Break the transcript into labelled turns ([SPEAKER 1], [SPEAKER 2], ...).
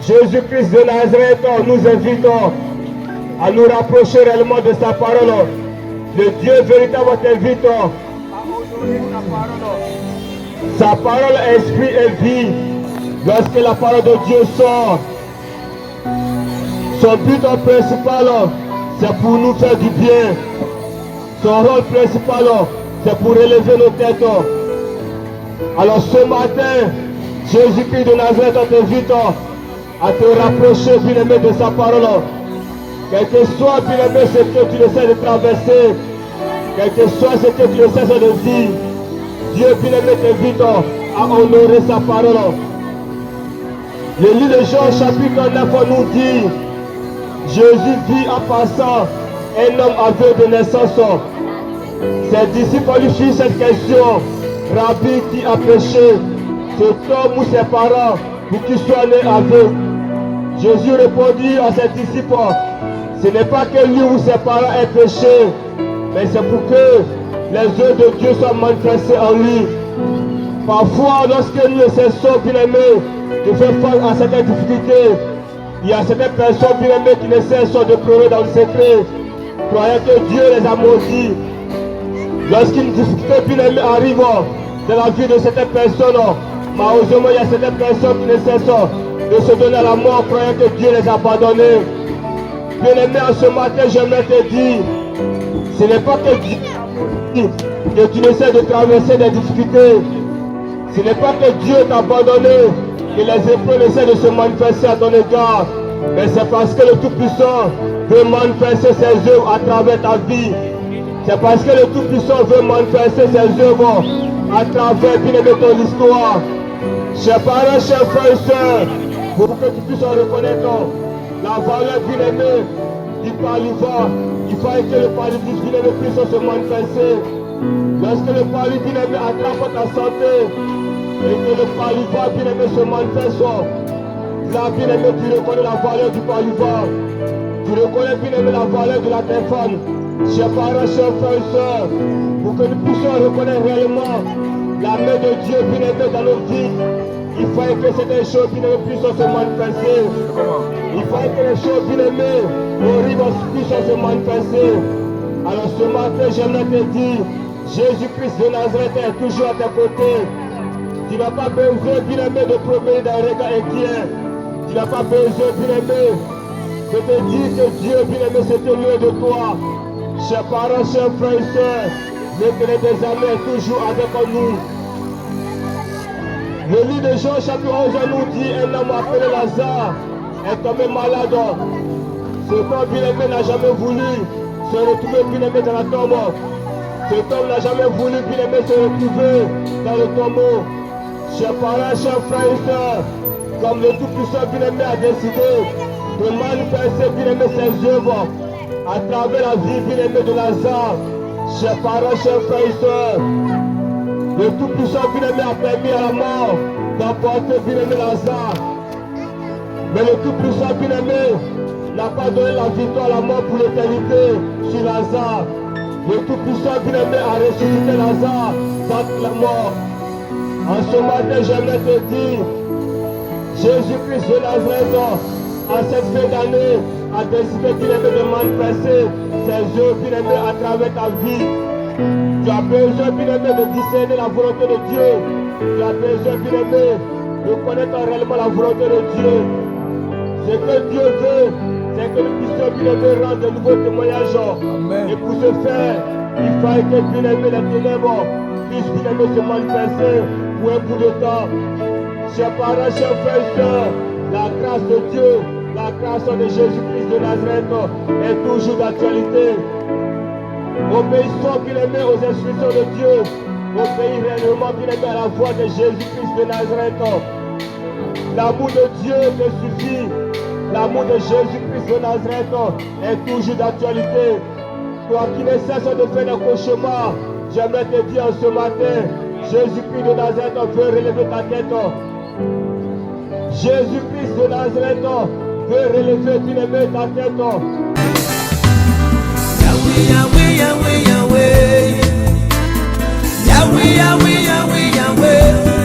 [SPEAKER 1] Jésus-Christ de Nazareth nous invitons à nous rapprocher réellement de sa parole. Le Dieu véritable t'invite à honorer sa parole. Sa parole est esprit et vie. Lorsque la parole de Dieu sort, son but principal, c'est pour nous faire du bien. Son rôle principal, c'est pour élever nos têtes. Alors ce matin, Jésus-Christ de Nazareth t'invite à te rapprocher, bien-aimé, de sa parole. Quel que soit, bien-aimé, ce que tu essaies de traverser, quel que soit ce que tu essaies de vivre, Dieu, bien-aimé, t'invite à honorer sa parole. Le livre de Jean, chapitre 9, nous dit, Jésus vit en passant un homme aveugle de naissance. Ses disciples lui firent cette question, Rabbi, qui a péché, cet homme ou ses parents, pour qu'il soit né aveugle? Jésus répondit à ses disciples, ce n'est pas que lui ou ses parents aient péché, mais c'est pour que les œuvres de Dieu soient manifestées en lui. Parfois, lorsque nous cessons, bien-aimés, de faire face à certaines difficultés, il y a certaines personnes, bien-aimées, qui ne cessent de pleurer dans le secret, croyant que Dieu les a maudits. Lorsqu'une difficulté, bien-aimée, arrive dans la vie de certaines personnes, malheureusement, il y a certaines personnes qui ne cessent de se donner à la mort, croyant que Dieu les a abandonnés. Bien-aimé, en ce matin, j'aimerais te dire, ce n'est pas que Dieu que tu essaies de traverser des difficultés. Ce n'est pas que Dieu t'a abandonné, que les épreuves essaient de se manifester à ton égard. Mais c'est parce que le Tout-Puissant veut manifester ses œuvres à travers ta vie. C'est parce que le Tout-Puissant veut manifester ses œuvres à travers, bien-aimé, ton histoire. Chers parents, chers frères et sœurs, pour que tu puisses reconnaître la valeur, bien-aimé, du parlivore, il faut que le paralysme, bien-aimé, puisse se manifester. Lorsque le paralysme, bien-aimé, attrape ta santé, et que le parlivore, bien-aimé, se manifeste, là, bien-aimé, tu reconnais la valeur du parlivore. Tu reconnais, bien-aimé, la valeur de la téléphone. Chers parents, chers frères et sœurs, pour que nous puissions reconnaître réellement la main de Dieu, bien-aimé, dans nos vies, il faut que certaines choses, bien-aimé, puissent se manifester. Il faut que les choses, bien-aimé, horribles puissent se manifester. Alors ce matin, j'aimerais te dire, Jésus-Christ de Nazareth est toujours à tes côtés. Tu n'as pas besoin, bien-aimé, de promener d'un regard inquiet. Tu n'as pas besoin, bien-aimé, de te dire que Dieu, bien-aimé, c'est loin de toi. Chers parents, chers frères et sœurs, l'Éternel des armées est toujours avec nous. Le livre de Jean, chapitre 11, nous dit, un homme appelé Lazare est tombé malade. Cet homme, bien-aimé, n'a jamais voulu se retrouver, bien-aimé, dans la tombe. Cet homme n'a jamais voulu, bien-aimé, se retrouver dans le tombeau. Chers parents, chers frères et sœurs, comme le Tout-Puissant, bien-aimé, a décidé de manifester, bien-aimé, ses œuvres à travers la vie, bien-aimé, de Lazare. Chers parents, chers frères et sœurs, le Tout-Puissant, bien-aimé, a permis à la mort d'emporter, bien-aimé, Lazare. Mais le Tout-Puissant, bien-aimé, n'a pas donné la victoire à la mort pour l'éternité sur Lazare. Le Tout-Puissant, bien-aimé, a ressuscité Lazare dans la mort. En ce matin, j'aimerais te dire, Jésus-Christ de Nazareth, en cette fin d'année, a décidé, bien-aimé, de manifester ses œuvres, bien-aimé, à travers ta vie. Tu as besoin, bien-aimé, de discerner la volonté de Dieu. Tu as besoin, bien-aimé, de connaître réellement la volonté de Dieu. Ce que Dieu veut, c'est que nous puissions, bien-aimé, rendre de nouveaux témoignages. Amen. Et pour ce faire, il faut que, bien-aimé, les ténèbres puissent, bien-aimé, se manifester pour un bout de temps. Chers parents, chers frères et sœurs, la grâce de Dieu, la grâce de Jésus-Christ de Nazareth est toujours d'actualité. Obéissons, bien-aimés, aux instructions de Dieu. Obéissons réellement, bien-aimés, à la voix de Jésus-Christ de Nazareth. L'amour de Dieu te suffit. L'amour de Jésus-Christ de Nazareth est toujours d'actualité. Toi qui ne cesses de faire des cauchemars, j'aimerais te dire ce matin, Jésus-Christ de Nazareth veut relever ta tête. Jésus-Christ de Nazareth veut relever, bien-aimé, ta tête.
[SPEAKER 2] Yahweh, Yahweh, Yahweh, Yahweh. Yahweh, Yahweh, Yahweh, Yahweh.